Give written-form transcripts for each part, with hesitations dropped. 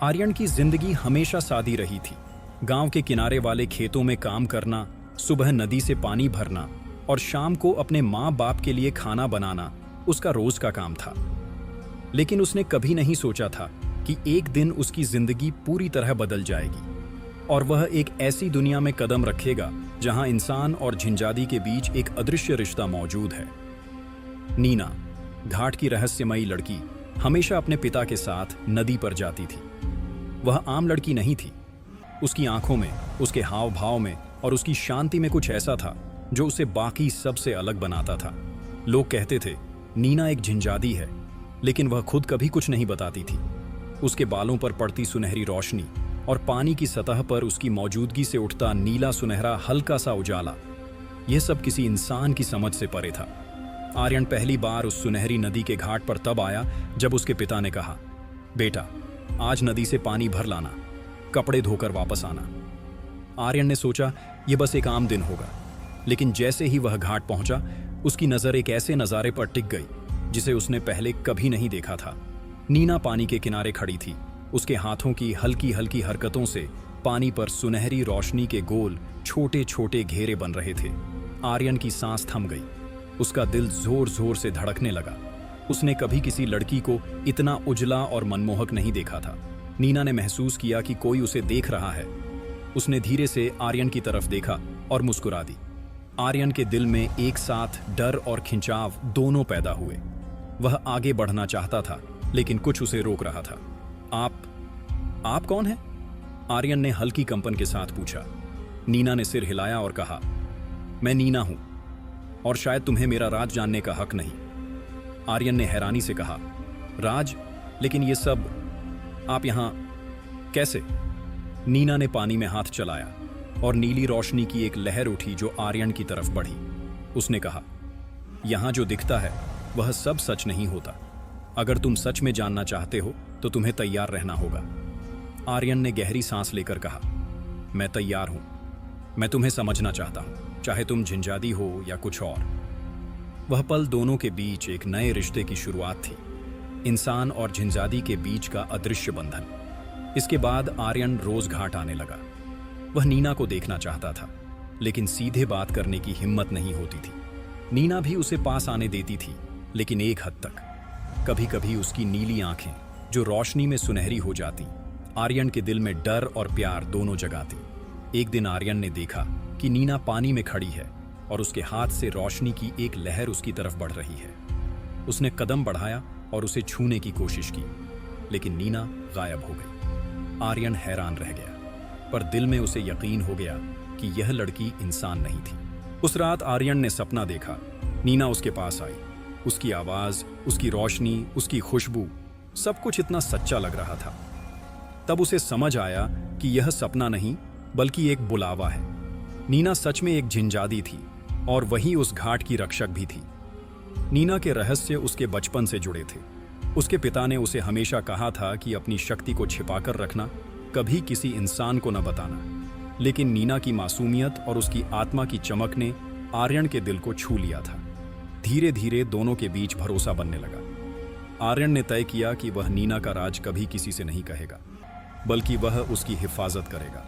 आर्यन की जिंदगी हमेशा सादी रही थी। गांव के किनारे वाले खेतों में काम करना, सुबह नदी से पानी भरना और शाम को अपने माँ बाप के लिए खाना बनाना उसका रोज का काम था। लेकिन उसने कभी नहीं सोचा था कि एक दिन उसकी जिंदगी पूरी तरह बदल जाएगी और वह एक ऐसी दुनिया में कदम रखेगा जहां इंसान और झिंझादी के बीच एक अदृश्य रिश्ता मौजूद है। नीना, घाट की रहस्यमयी लड़की, हमेशा अपने पिता के साथ नदी पर जाती थी। वह आम लड़की नहीं थी। उसकी आंखों में, उसके हाव भाव में और उसकी शांति में कुछ ऐसा था जो उसे बाकी सबसे अलग बनाता था। लोग कहते थे नीना एक झिंझादी है, लेकिन वह खुद कभी कुछ नहीं बताती थी। उसके बालों पर पड़ती सुनहरी रोशनी और पानी की सतह पर उसकी मौजूदगी से उठता नीला सुनहरा हल्का सा उजाला, यह सब किसी इंसान की समझ से परे था। आर्यन पहली बार उस सुनहरी नदी के घाट पर तब आया जब उसके पिता ने कहा, बेटा, आज नदी से पानी भर लाना, कपड़े धोकर वापस आना। आर्यन ने सोचा यह बस एक आम दिन होगा, लेकिन जैसे ही वह घाट पहुंचा, उसकी नजर एक ऐसे नजारे पर टिक गई जिसे उसने पहले कभी नहीं देखा था। नीना पानी के किनारे खड़ी थी। उसके हाथों की हल्की हल्की हरकतों से पानी पर सुनहरी रोशनी के गोल छोटे छोटे घेरे बन रहे थे। आर्यन की सांस थम गई। उसका दिल जोर जोर से धड़कने लगा। उसने कभी किसी लड़की को इतना उजला और मनमोहक नहीं देखा था। नीना ने महसूस किया कि कोई उसे देख रहा है। उसने धीरे से आर्यन की तरफ देखा और मुस्कुरा दी। आर्यन के दिल में एक साथ डर और खिंचाव दोनों पैदा हुए। वह आगे बढ़ना चाहता था, लेकिन कुछ उसे रोक रहा था। आप कौन हैं? आर्यन ने हल्की कंपन के साथ पूछा। नीना ने सिर हिलाया और कहा, मैं नीना हूं और शायद तुम्हें मेरा राज जानने का हक नहीं। आर्यन ने हैरानी से कहा, राज? लेकिन ये सब आप यहां कैसे? नीना ने पानी में हाथ चलाया और नीली रोशनी की एक लहर उठी जो आर्यन की तरफ बढ़ी। उसने कहा, यहां जो दिखता है वह सब सच नहीं होता। अगर तुम सच में जानना चाहते हो तो तुम्हें तैयार रहना होगा। आर्यन ने गहरी सांस लेकर कहा, मैं तैयार हूं। मैं तुम्हें समझना चाहता हूं, चाहे तुम झिंझादी हो या कुछ और। वह पल दोनों के बीच एक नए रिश्ते की शुरुआत थी, इंसान और झिंझादी के बीच का अदृश्य बंधन। इसके बाद आर्यन रोज घाट आने लगा। वह नीना को देखना चाहता था, लेकिन सीधे बात करने की हिम्मत नहीं होती थी। नीना भी उसे पास आने देती थी, लेकिन एक हद तक। कभी कभी उसकी नीली आंखें जो रोशनी में सुनहरी हो जाती, आर्यन के दिल में डर और प्यार दोनों जगाती। एक दिन आर्यन ने देखा कि नीना पानी में खड़ी है और उसके हाथ से रोशनी की एक लहर उसकी तरफ बढ़ रही है। उसने कदम बढ़ाया और उसे छूने की कोशिश की, लेकिन नीना गायब हो गई। आर्यन हैरान रह गया, पर दिल में उसे यकीन हो गया कि यह लड़की इंसान नहीं थी। उस रात आर्यन ने सपना देखा। नीना उसके पास आई। उसकी आवाज, उसकी रोशनी, उसकी खुशबू, सब कुछ इतना सच्चा लग रहा था। तब उसे समझ आया कि यह सपना नहीं बल्कि एक बुलावा है। नीना सच में एक झिंझादी थी और वही उस घाट की रक्षक भी थी। नीना के रहस्य उसके बचपन से जुड़े थे। उसके पिता ने उसे हमेशा कहा था कि अपनी शक्ति को छिपाकर रखना, कभी किसी इंसान को न बताना। लेकिन नीना की मासूमियत और उसकी आत्मा की चमक ने आर्यन के दिल को छू लिया था। धीरे धीरे दोनों के बीच भरोसा बनने लगा। आर्यन ने तय किया कि वह नीना का राज कभी किसी से नहीं कहेगा, बल्कि वह उसकी हिफाजत करेगा।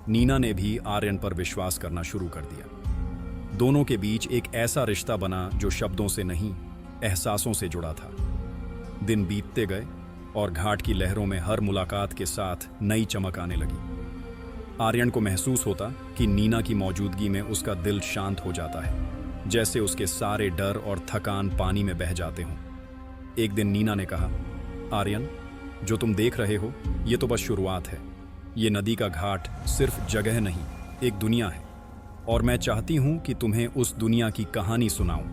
नीना ने भी आर्यन पर विश्वास करना शुरू कर दिया। दोनों के बीच एक ऐसा रिश्ता बना जो शब्दों से नहीं, एहसासों से जुड़ा था। दिन बीतते गए और घाट की लहरों में हर मुलाकात के साथ नई चमक आने लगी। आर्यन को महसूस होता कि नीना की मौजूदगी में उसका दिल शांत हो जाता है, जैसे उसके सारे डर और थकान पानी में बह जाते हों। एक दिन नीना ने कहा, आर्यन, जो तुम देख रहे हो ये तो बस शुरुआत है। ये नदी का घाट सिर्फ जगह नहीं, एक दुनिया है, और मैं चाहती हूं कि तुम्हें उस दुनिया की कहानी सुनाऊं,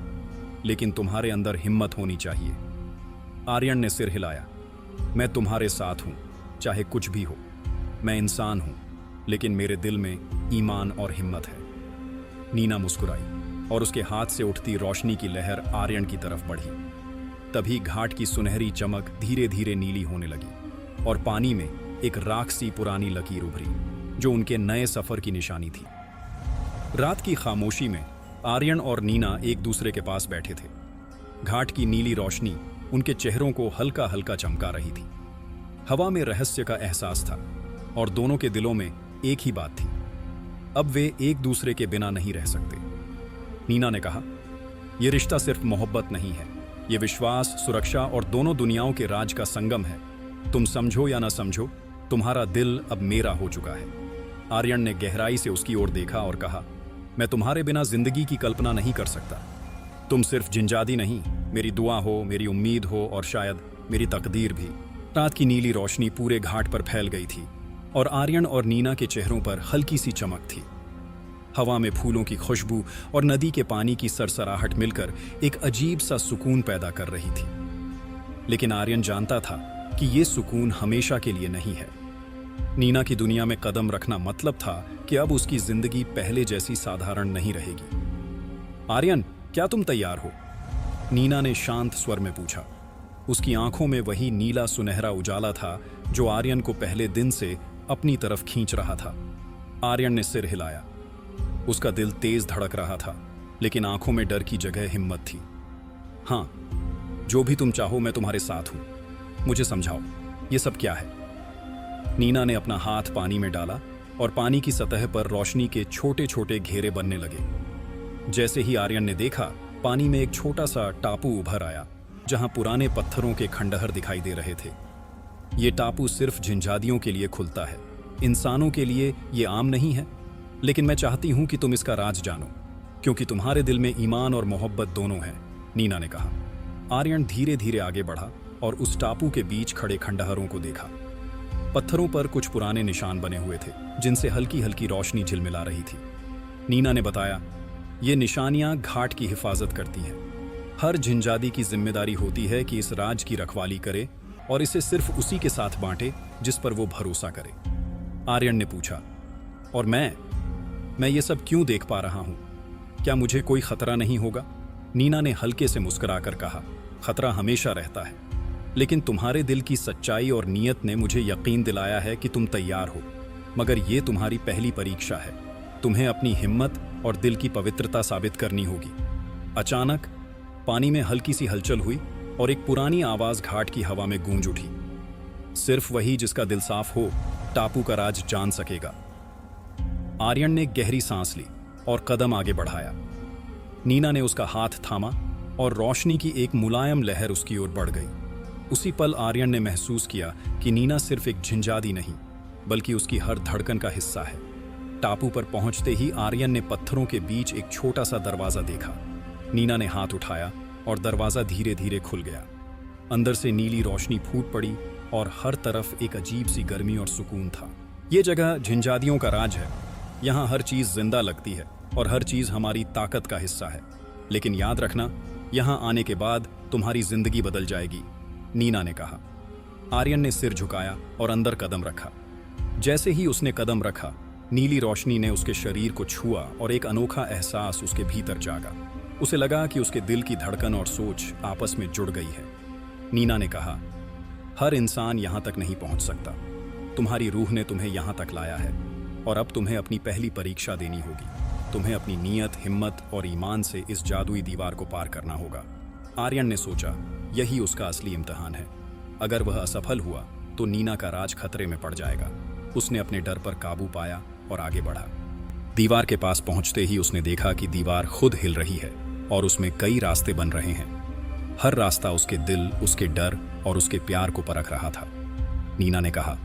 लेकिन तुम्हारे अंदर हिम्मत होनी चाहिए। आर्यन ने सिर हिलाया। मैं तुम्हारे साथ हूं, चाहे कुछ भी हो। मैं इंसान हूं, लेकिन मेरे दिल में ईमान और हिम्मत है। नीना मुस्कुराई और उसके हाथ से उठती रोशनी की लहर आर्यन की तरफ बढ़ी। तभी घाट की सुनहरी चमक धीरे धीरे नीली होने लगी और पानी में एक राख सी पुरानी लकीर उभरी, जो उनके नए सफर की निशानी थी। रात की खामोशी में आर्यन और नीना एक दूसरे के पास बैठे थे। घाट की नीली रोशनी उनके चेहरों को हल्का हल्का चमका रही थी। हवा में रहस्य का एहसास था और दोनों के दिलों में एक ही बात थी, अब वे एक दूसरे के बिना नहीं रह सकते। नीना ने कहा, यह रिश्ता सिर्फ मोहब्बत नहीं है, यह विश्वास, सुरक्षा और दोनों दुनियाओं के राज का संगम है। तुम समझो या ना समझो, तुम्हारा दिल अब मेरा हो चुका है। आर्यन ने गहराई से उसकी ओर देखा और कहा, मैं तुम्हारे बिना जिंदगी की कल्पना नहीं कर सकता। तुम सिर्फ जिंजादी नहीं, मेरी दुआ हो, मेरी उम्मीद हो और शायद मेरी तकदीर भी। रात की नीली रोशनी पूरे घाट पर फैल गई थी और आर्यन और नीना के चेहरों पर हल्की सी चमक थी। हवा में फूलों की खुशबू और नदी के पानी की सरसराहट मिलकर एक अजीब सा सुकून पैदा कर रही थी। लेकिन आर्यन जानता था कि यह सुकून हमेशा के लिए नहीं है। नीना की दुनिया में कदम रखना मतलब था कि अब उसकी जिंदगी पहले जैसी साधारण नहीं रहेगी। आर्यन, क्या तुम तैयार हो? नीना ने शांत स्वर में पूछा। उसकी आंखों में वही नीला सुनहरा उजाला था जो आर्यन को पहले दिन से अपनी तरफ खींच रहा था। आर्यन ने सिर हिलाया। उसका दिल तेज धड़क रहा था, लेकिन आंखों में डर की जगह हिम्मत थी। हाँ, जो भी तुम चाहो मैं तुम्हारे साथ हूं। मुझे समझाओ, ये सब क्या है? नीना ने अपना हाथ पानी में डाला और पानी की सतह पर रोशनी के छोटे छोटे घेरे बनने लगे। जैसे ही आर्यन ने देखा, पानी में एक छोटा सा टापू उभर आया जहां पुराने पत्थरों के खंडहर दिखाई दे रहे थे। ये टापू सिर्फ झिंझादियों के लिए खुलता है, इंसानों के लिए ये आम नहीं है। लेकिन मैं चाहती हूं कि तुम इसका राज जानो, क्योंकि तुम्हारे दिल में ईमान और मोहब्बत दोनों हैं, नीना ने कहा। आर्यन धीरे धीरे आगे बढ़ा और उस टापू के बीच खड़े खंडहरों को देखा। पत्थरों पर कुछ पुराने निशान बने हुए थे जिनसे हल्की हल्की रोशनी झिलमिला रही थी। नीना ने बताया, ये निशानियां घाट की हिफाजत करती हैं। हर झिंझादी की जिम्मेदारी होती है कि इस राज की रखवाली करे और इसे सिर्फ उसी के साथ बांटे जिस पर वो भरोसा करे। आर्यन ने पूछा, और मैं ये सब क्यों देख पा रहा हूं? क्या मुझे कोई खतरा नहीं होगा? नीना ने हल्के से मुस्कुराकर कहा, खतरा हमेशा रहता है, लेकिन तुम्हारे दिल की सच्चाई और नीयत ने मुझे यकीन दिलाया है कि तुम तैयार हो। मगर ये तुम्हारी पहली परीक्षा है। तुम्हें अपनी हिम्मत और दिल की पवित्रता साबित करनी होगी। अचानक पानी में हल्की सी हलचल हुई और एक पुरानी आवाज घाट की हवा में गूंज उठी, सिर्फ वही जिसका दिल साफ हो टापू का राज जान सकेगा। आर्यन ने गहरी सांस ली और कदम आगे बढ़ाया। नीना ने उसका हाथ थामा और रोशनी की एक मुलायम लहर उसकी ओर बढ़ गई। उसी पल आर्यन ने महसूस किया कि नीना सिर्फ एक झिंझादी नहीं, बल्कि उसकी हर धड़कन का हिस्सा है। टापू पर पहुंचते ही आर्यन ने पत्थरों के बीच एक छोटा सा दरवाजा देखा। नीना ने हाथ उठाया और दरवाजा धीरे धीरे खुल गया। अंदर से नीली रोशनी फूट पड़ी और हर तरफ एक अजीब सी गर्मी और सुकून था। ये जगह झिंझादियों का राज है। यहाँ हर चीज जिंदा लगती है और हर चीज हमारी ताकत का हिस्सा है। लेकिन याद रखना, यहाँ आने के बाद तुम्हारी जिंदगी बदल जाएगी, नीना ने कहा। आर्यन ने सिर झुकाया और अंदर कदम रखा। जैसे ही उसने कदम रखा, नीली रोशनी ने उसके शरीर को छुआ और एक अनोखा एहसास उसके भीतर जागा। उसे लगा कि उसके दिल की धड़कन और सोच आपस में जुड़ गई है। नीना ने कहा, हर इंसान यहाँ तक नहीं पहुँच सकता। तुम्हारी रूह ने तुम्हें यहाँ तक लाया है और अब तुम्हें अपनी पहली परीक्षा देनी होगी। तुम्हें अपनी नीयत, हिम्मत और ईमान से इस जादुई दीवार को पार करना होगा। आर्यन ने सोचा, यही उसका असली इम्तिहान है। अगर वह असफल हुआ तो नीना का राज खतरे में पड़ जाएगा। उसने अपने डर पर काबू पाया और आगे बढ़ा। दीवार के पास पहुंचते ही उसने देखा कि दीवार खुद हिल रही है और उसमें कई रास्ते बन रहे हैं। हर रास्ता उसके दिल, उसके डर और उसके प्यार को परख रहा था। नीना ने कहा,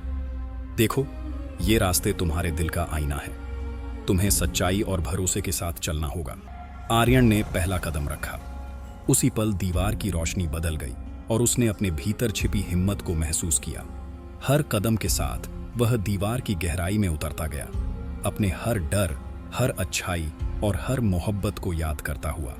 देखो, ये रास्ते तुम्हारे दिल का आईना है। तुम्हें सच्चाई और भरोसे के साथ चलना होगा। आर्यन ने पहला कदम रखा। उसी पल दीवार की रोशनी बदल गई और उसने अपने भीतर छिपी हिम्मत को महसूस किया। हर कदम के साथ वह दीवार की गहराई में उतरता गया, अपने हर डर, हर अच्छाई और हर मोहब्बत को याद करता हुआ।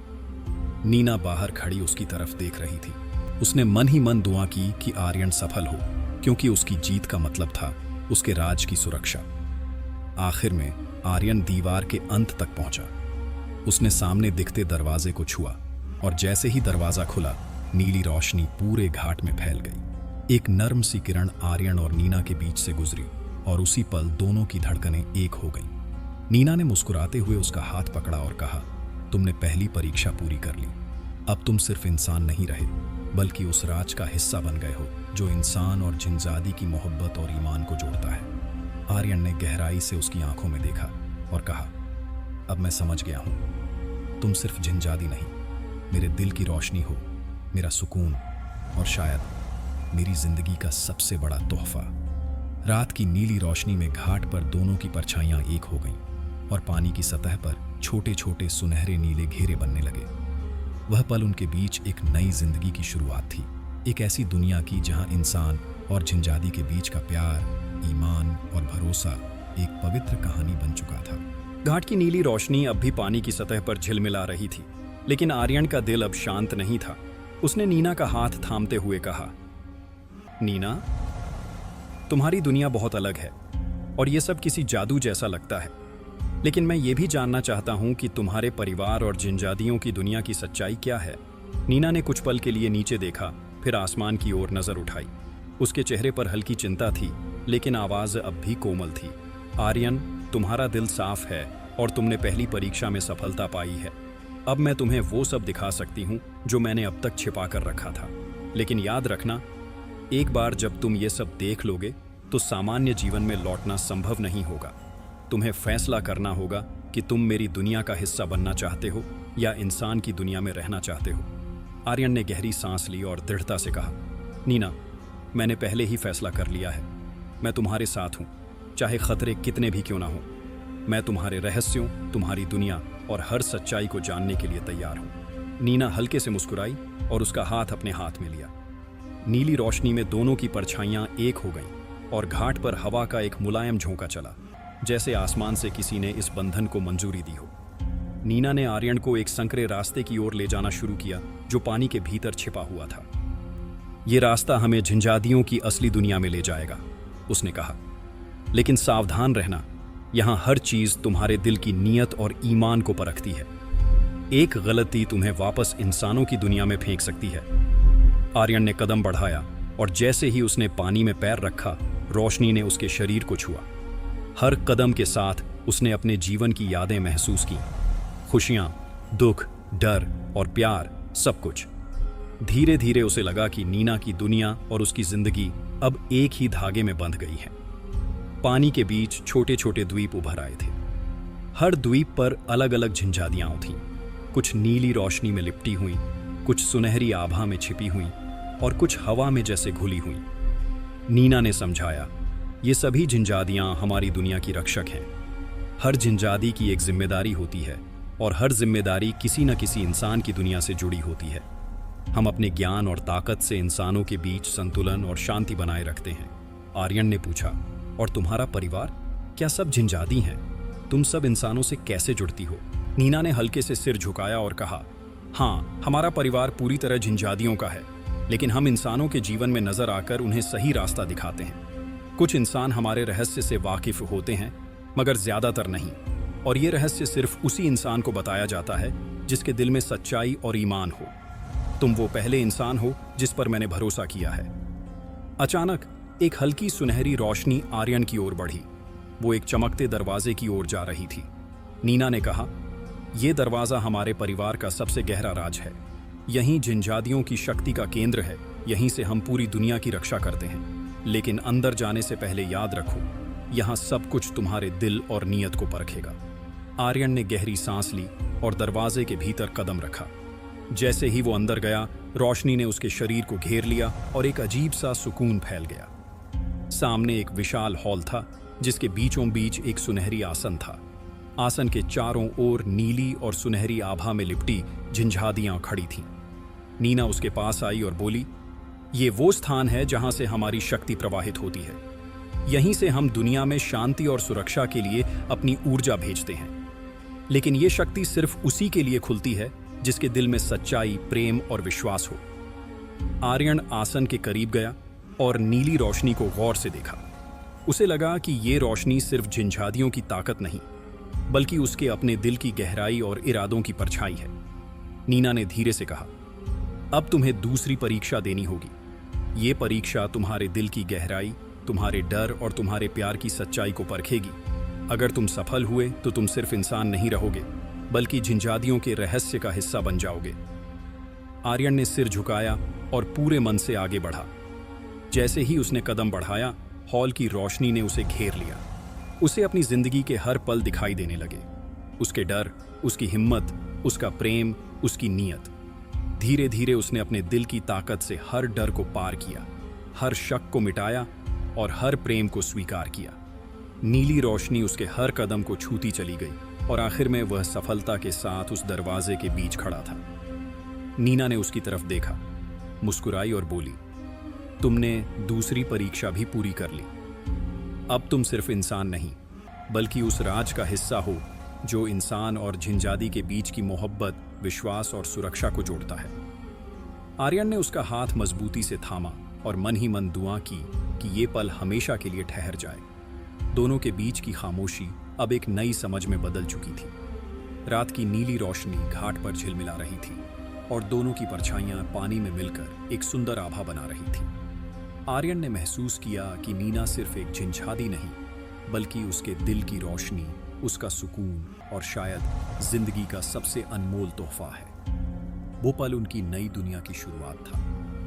नीना बाहर खड़ी उसकी तरफ देख रही थी। उसने मन ही मन दुआ की कि आर्यन सफल हो, क्योंकि उसकी जीत का मतलब था उसके राज की सुरक्षा। आखिर में आर्यन दीवार के अंत तक पहुंचा। उसने सामने दिखते दरवाजे को छुआ और जैसे ही दरवाजा खुला, नीली रोशनी पूरे घाट में फैल गई। एक नर्म सी किरण आर्यन और नीना के बीच से गुजरी और उसी पल दोनों की धड़कनें एक हो गईं। नीना ने मुस्कुराते हुए उसका हाथ पकड़ा और कहा, तुमने पहली परीक्षा पूरी कर ली। अब तुम सिर्फ इंसान नहीं रहे, बल्कि उस राज का हिस्सा बन गए हो जो इंसान और जिनजादी की मोहब्बत और ईमान को जोड़ता है। आर्यन ने गहराई से उसकी आंखों में देखा और कहा, अब मैं समझ गया हूं, तुम सिर्फ जिनजादी नहीं, मेरे दिल की रोशनी हो, मेरा सुकून और शायद मेरी जिंदगी का सबसे बड़ा तोहफा। रात की नीली रोशनी में घाट पर दोनों की परछाइयां एक हो गईं और पानी की सतह पर छोटे छोटे सुनहरे नीले घेरे बनने लगे। वह पल उनके बीच एक नई जिंदगी की शुरुआत थी, एक ऐसी दुनिया की जहां इंसान और जिनजादी के बीच का प्यार, ईमान और भरोसा एक पवित्र कहानी बन चुका था। घाट की नीली रोशनी अब भी पानी की सतह पर झिलमिला रही थी, लेकिन आर्यन का दिल अब शांत नहीं था। उसने नीना का हाथ थामते हुए कहा, नीना, तुम्हारी दुनिया बहुत अलग है और ये सब किसी जादू जैसा लगता है, लेकिन मैं ये भी जानना चाहता हूं कि तुम्हारे परिवार और जिनजादियों की दुनिया की सच्चाई क्या है। नीना ने कुछ पल के लिए नीचे देखा, फिर आसमान की ओर नजर उठाई। उसके चेहरे पर हल्की चिंता थी, लेकिन आवाज अब भी कोमल थी। आर्यन, तुम्हारा दिल साफ है और तुमने पहली परीक्षा में सफलता पाई है। अब मैं तुम्हें वो सब दिखा सकती हूँ जो मैंने अब तक छिपा कर रखा था। लेकिन याद रखना, एक बार जब तुम ये सब देख लोगे तो सामान्य जीवन में लौटना संभव नहीं होगा। तुम्हें फैसला करना होगा कि तुम मेरी दुनिया का हिस्सा बनना चाहते हो या इंसान की दुनिया में रहना चाहते हो। आर्यन ने गहरी सांस ली और दृढ़ता से कहा, नीना, मैंने पहले ही फैसला कर लिया है। मैं तुम्हारे साथ हूँ, चाहे खतरे कितने भी क्यों ना हो। मैं तुम्हारे रहस्यों, तुम्हारी दुनिया और हर सच्चाई को जानने के लिए तैयार हूँ। नीना हल्के से मुस्कुराई और उसका हाथ अपने हाथ में लिया। नीली रोशनी में दोनों की परछाइयां एक हो गईं और घाट पर हवा का एक मुलायम झोंका चला, जैसे आसमान से किसी ने इस बंधन को मंजूरी दी हो। नीना ने आर्यन को एक संकरे रास्ते की ओर ले जाना शुरू किया जो पानी के भीतर छिपा हुआ था। ये रास्ता हमें जिनजादियों की असली दुनिया में ले जाएगा, उसने कहा, लेकिन सावधान रहना, यहाँ हर चीज तुम्हारे दिल की नीयत और ईमान को परखती है। एक गलती तुम्हें वापस इंसानों की दुनिया में फेंक सकती है। आर्यन ने कदम बढ़ाया और जैसे ही उसने पानी में पैर रखा, रोशनी ने उसके शरीर को छुआ। हर कदम के साथ उसने अपने जीवन की यादें महसूस की, खुशियां, दुख, डर और प्यार, सब कुछ। धीरे धीरे उसे लगा कि नीना की दुनिया और उसकी जिंदगी अब एक ही धागे में बंध गई है। पानी के बीच छोटे छोटे द्वीप उभर आए थे। हर द्वीप पर अलग अलग जिनजादियां थीं। कुछ नीली रोशनी में लिपटी हुई, कुछ सुनहरी आभा में छिपी हुई और कुछ हवा में जैसे घुली हुई। नीना ने समझाया, ये सभी जिनजादियां हमारी दुनिया की रक्षक हैं। हर जिनजादी की एक जिम्मेदारी होती है और हर जिम्मेदारी किसी न किसी इंसान की दुनिया से जुड़ी होती है। हम अपने ज्ञान और ताकत से इंसानों के बीच संतुलन और शांति बनाए रखते हैं। आर्यन ने पूछा, और तुम्हारा परिवार, क्या सब जिनजादी हैं? तुम सब इंसानों से कैसे जुड़ती हो? नीना ने हल्के से सिर झुकाया और कहा, हाँ, हमारा परिवार पूरी तरह जिनजादियों का है, लेकिन हम इंसानों के जीवन में नजर आकर उन्हें सही रास्ता दिखाते हैं। कुछ इंसान हमारे रहस्य से वाकिफ होते हैं, मगर ज्यादातर नहीं, और ये रहस्य सिर्फ उसी इंसान को बताया जाता है जिसके दिल में सच्चाई और ईमान हो। तुम वो पहले इंसान हो जिस पर मैंने भरोसा किया है। अचानक एक हल्की सुनहरी रोशनी आर्यन की ओर बढ़ी। वो एक चमकते दरवाजे की ओर जा रही थी। नीना ने कहा, यह दरवाजा हमारे परिवार का सबसे गहरा राज है। यहीं जिनजादियों की शक्ति का केंद्र है। यहीं से हम पूरी दुनिया की रक्षा करते हैं। लेकिन अंदर जाने से पहले याद रखो, यहाँ सब कुछ तुम्हारे दिल और नीयत को परखेगा। आर्यन ने गहरी सांस ली और दरवाजे के भीतर कदम रखा। जैसे ही वो अंदर गया, रोशनी ने उसके शरीर को घेर लिया और एक अजीब सा सुकून फैल गया। सामने एक विशाल हॉल था जिसके बीचों बीच एक सुनहरी आसन था। आसन के चारों ओर नीली और सुनहरी आभा में लिपटी जिनजादियां खड़ी थीं। नीना उसके पास आई और बोली, ये वो स्थान है जहां से हमारी शक्ति प्रवाहित होती है। यहीं से हम दुनिया में शांति और सुरक्षा के लिए अपनी ऊर्जा भेजते हैं। लेकिन ये शक्ति सिर्फ उसी के लिए खुलती है जिसके दिल में सच्चाई, प्रेम और विश्वास हो। आर्यन आसन के करीब गया और नीली रोशनी को गौर से देखा। उसे लगा कि ये रोशनी सिर्फ जिनजादियों की ताकत नहीं, बल्कि उसके अपने दिल की गहराई और इरादों की परछाई है। नीना ने धीरे से कहा, अब तुम्हें दूसरी परीक्षा देनी होगी। ये परीक्षा तुम्हारे दिल की गहराई, तुम्हारे डर और तुम्हारे प्यार की सच्चाई को परखेगी। अगर तुम सफल हुए तो तुम सिर्फ इंसान नहीं रहोगे, बल्कि जिनजादियों के रहस्य का हिस्सा बन जाओगे। आर्यन ने सिर झुकाया और पूरे मन से आगे बढ़ा। जैसे ही उसने कदम बढ़ाया, हॉल की रोशनी ने उसे घेर लिया। उसे अपनी जिंदगी के हर पल दिखाई देने लगे, उसके डर, उसकी हिम्मत, उसका प्रेम, उसकी नीयत। धीरे धीरे उसने अपने दिल की ताकत से हर डर को पार किया, हर शक को मिटाया और हर प्रेम को स्वीकार किया। नीली रोशनी उसके हर कदम को छूती चली गई और आखिर में वह सफलता के साथ उस दरवाजे के बीच खड़ा था। नीना ने उसकी तरफ देखा, मुस्कुराई और बोली, तुमने दूसरी परीक्षा भी पूरी कर ली। अब तुम सिर्फ इंसान नहीं, बल्कि उस राज का हिस्सा हो जो इंसान और झिंझादी के बीच की मोहब्बत, विश्वास और सुरक्षा को जोड़ता है। आर्यन ने उसका हाथ मजबूती से थामा और मन ही मन दुआ की कि ये पल हमेशा के लिए ठहर जाए। दोनों के बीच की खामोशी अब एक नई समझ में बदल चुकी थी। रात की नीली रोशनी घाट पर झिलमिला रही थी और दोनों की परछाइयां पानी में मिलकर एक सुंदर आभा बना रही थी। आर्यन ने महसूस किया कि नीना सिर्फ एक झिंझादी नहीं, बल्कि उसके दिल की रोशनी, उसका सुकून और शायद जिंदगी का सबसे अनमोल तोहफा है। वो पल उनकी नई दुनिया की शुरुआत था,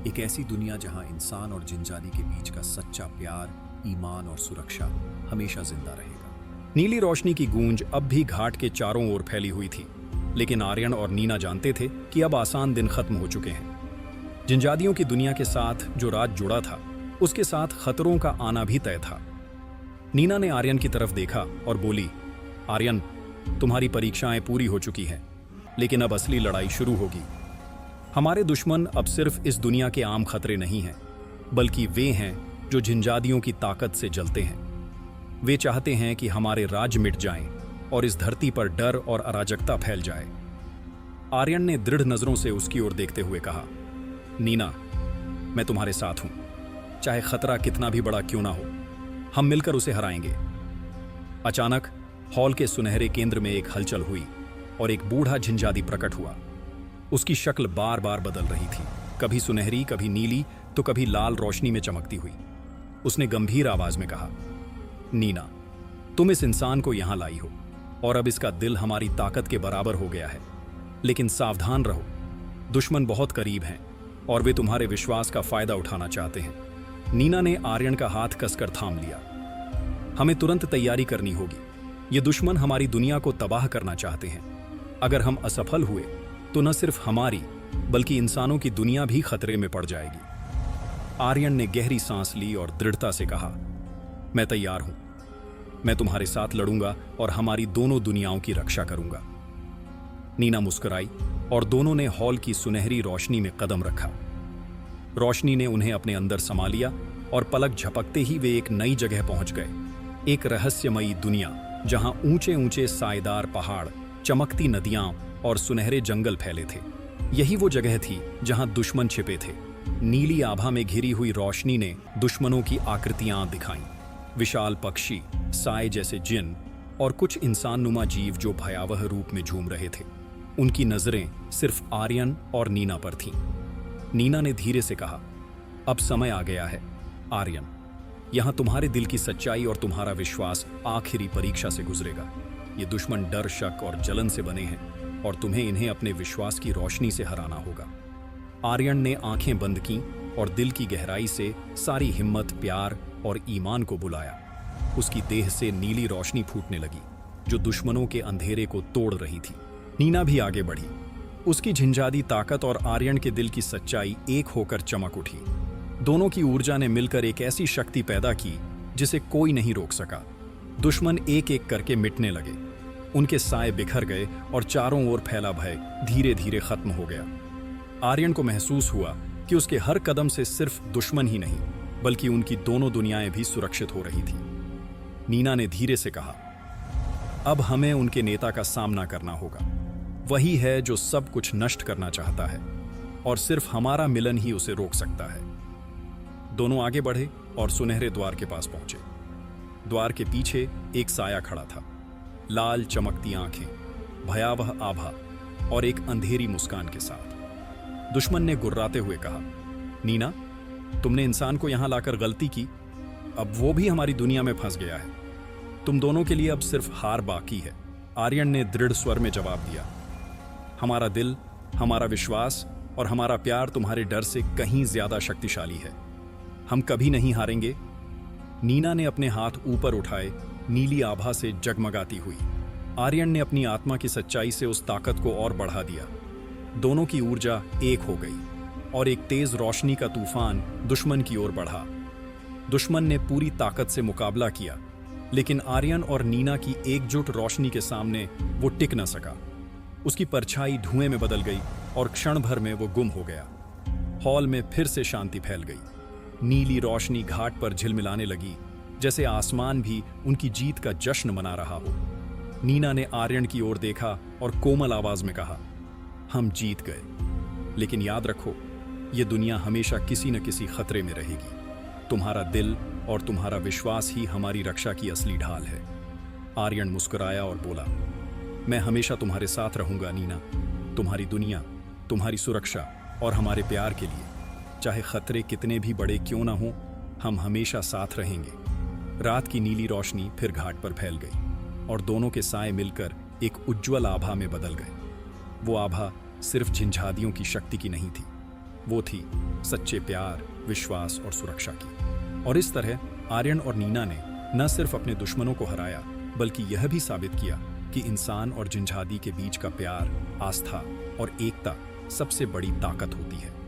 एक ऐसी दुनिया जहां इंसान और जिंजादी के बीच का सच्चा प्यार, ईमान और सुरक्षा हमेशा जिंदा रहेगा। नीली रोशनी की गूंज अब भी घाट के चारों ओर फैली हुई थी, लेकिन आर्यन और नीना जानते थे कि अब आसान दिन खत्म हो चुके हैं। जिंजादियों की दुनिया के साथ जो राज जुड़ा था, उसके साथ खतरों का आना भी तय था। नीना ने आर्यन की तरफ देखा और बोली, आर्यन, तुम्हारी परीक्षाएं पूरी हो चुकी हैं, लेकिन अब असली लड़ाई शुरू होगी। हमारे दुश्मन अब सिर्फ इस दुनिया के आम खतरे नहीं हैं, बल्कि वे हैं जो जिंजादियों की ताकत से जलते हैं। वे चाहते हैं कि हमारे राज मिट जाएं और इस धरती पर डर और अराजकता फैल जाए। आर्यन ने दृढ़ नजरों से उसकी ओर देखते हुए कहा, नीना, मैं तुम्हारे साथ हूं, चाहे खतरा कितना भी बड़ा क्यों ना हो, हम मिलकर उसे हराएंगे। अचानक हॉल के सुनहरे केंद्र में एक हलचल हुई और एक बूढ़ा झिंझादी प्रकट हुआ। उसकी शक्ल बार बार बदल रही थी, कभी सुनहरी, कभी नीली, तो कभी लाल रोशनी में चमकती हुई। उसने गंभीर आवाज में कहा, नीना, तुम इस इंसान को यहां लाई हो और अब इसका दिल हमारी ताकत के बराबर हो गया है, लेकिन सावधान रहो, दुश्मन बहुत करीब हैं और वे तुम्हारे विश्वास का फायदा उठाना चाहते हैं। नीना ने आर्यन का हाथ कसकर थाम लिया। हमें तुरंत तैयारी करनी होगी, ये दुश्मन हमारी दुनिया को तबाह करना चाहते हैं। अगर हम असफल हुए तो न सिर्फ हमारी, बल्कि इंसानों की दुनिया भी खतरे में पड़ जाएगी। आर्यन ने गहरी सांस ली और दृढ़ता से कहा, मैं तैयार हूं, मैं तुम्हारे साथ लड़ूंगा और हमारी दोनों दुनियाओं की रक्षा करूंगा। नीना मुस्कुराई और दोनों ने हॉल की सुनहरी रोशनी में कदम रखा। रोशनी ने उन्हें अपने अंदर समा लिया और पलक झपकते ही वे एक नई जगह पहुंच गए, एक रहस्यमयी दुनिया जहां ऊंचे ऊंचे साएदार पहाड़, चमकती नदियां और सुनहरे जंगल फैले थे। यही वो जगह थी जहां दुश्मन छिपे थे। नीली आभा में घिरी हुई रोशनी ने दुश्मनों की आकृतियां दिखाईं, विशाल पक्षी, साए जैसे जिन और कुछ इंसाननुमा जीव जो भयावह रूप में झूम रहे थे। उनकी नजरें सिर्फ आर्यन और नीना पर थीं। नीना ने धीरे से कहा, अब समय आ गया है आर्यन, यहां तुम्हारे दिल की सच्चाई और तुम्हारा विश्वास आखिरी परीक्षा से गुजरेगा। ये दुश्मन डर, शक और जलन से बने हैं और तुम्हें इन्हें अपने विश्वास की रोशनी से हराना होगा। आर्यन ने आंखें बंद कीं और दिल की गहराई से सारी हिम्मत, प्यार और ईमान को बुलाया। उसकी देह से नीली रोशनी फूटने लगी जो दुश्मनों के अंधेरे को तोड़ रही थी। नीना भी आगे बढ़ी, उसकी झिंझादी ताकत और आर्यन के दिल की सच्चाई एक होकर चमक उठी। दोनों की ऊर्जा ने मिलकर एक ऐसी शक्ति पैदा की जिसे कोई नहीं रोक सका। दुश्मन एक एक करके मिटने लगे, उनके साए बिखर गए और चारों ओर फैला भय धीरे धीरे खत्म हो गया। आर्यन को महसूस हुआ कि उसके हर कदम से सिर्फ दुश्मन ही नहीं, बल्कि उनकी दोनों दुनियाएं भी सुरक्षित हो रही थी। नीना ने धीरे से कहा, अब हमें उनके नेता का सामना करना होगा। वही है जो सब कुछ नष्ट करना चाहता है और सिर्फ हमारा मिलन ही उसे रोक सकता है। दोनों आगे बढ़े और सुनहरे द्वार के पास पहुंचे। द्वार के पीछे एक साया खड़ा था, लाल चमकती आंखें, भयावह आभा और एक अंधेरी मुस्कान के साथ। दुश्मन ने गुर्राते हुए कहा, नीना, तुमने इंसान को यहां लाकर गलती की, अब वो भी हमारी दुनिया में फंस गया है। तुम दोनों के लिए अब सिर्फ हार बाकी है। आर्यन ने दृढ़ स्वर में जवाब दिया, हमारा दिल, हमारा विश्वास और हमारा प्यार तुम्हारे डर से कहीं ज्यादा शक्तिशाली है। हम कभी नहीं हारेंगे। नीना ने अपने हाथ ऊपर उठाए, नीली आभा से जगमगाती हुई। आर्यन ने अपनी आत्मा की सच्चाई से उस ताकत को और बढ़ा दिया। दोनों की ऊर्जा एक हो गई और एक तेज रोशनी का तूफान दुश्मन की ओर बढ़ा। दुश्मन ने पूरी ताकत से मुकाबला किया, लेकिन आर्यन और नीना की एकजुट रोशनी के सामने वो टिक न सका। उसकी परछाई धुएं में बदल गई और क्षण भर में वो गुम हो गया। हॉल में फिर से शांति फैल गई। नीली रोशनी घाट पर झिलमिलाने लगी, जैसे आसमान भी उनकी जीत का जश्न मना रहा हो। नीना ने आर्यन की ओर देखा और कोमल आवाज में कहा, हम जीत गए, लेकिन याद रखो, ये दुनिया हमेशा किसी न किसी खतरे में रहेगी। तुम्हारा दिल और तुम्हारा विश्वास ही हमारी रक्षा की असली ढाल है। आर्यन मुस्कुराया और बोला, मैं हमेशा तुम्हारे साथ रहूंगा नीना। तुम्हारी दुनिया, तुम्हारी सुरक्षा और हमारे प्यार के लिए, चाहे खतरे कितने भी बड़े क्यों ना हों, हम हमेशा साथ रहेंगे। रात की नीली रोशनी फिर घाट पर फैल गई और दोनों के साए मिलकर एक उज्ज्वल आभा में बदल गए। वो आभा सिर्फ झंझादियों की शक्ति की नहीं थी, वो थी सच्चे प्यार, विश्वास और सुरक्षा की। और इस तरह आर्यन और नीना ने न सिर्फ अपने दुश्मनों को हराया, बल्कि यह भी साबित किया कि इंसान और झंझादी के बीच का प्यार, आस्था और एकता सबसे बड़ी ताकत होती है।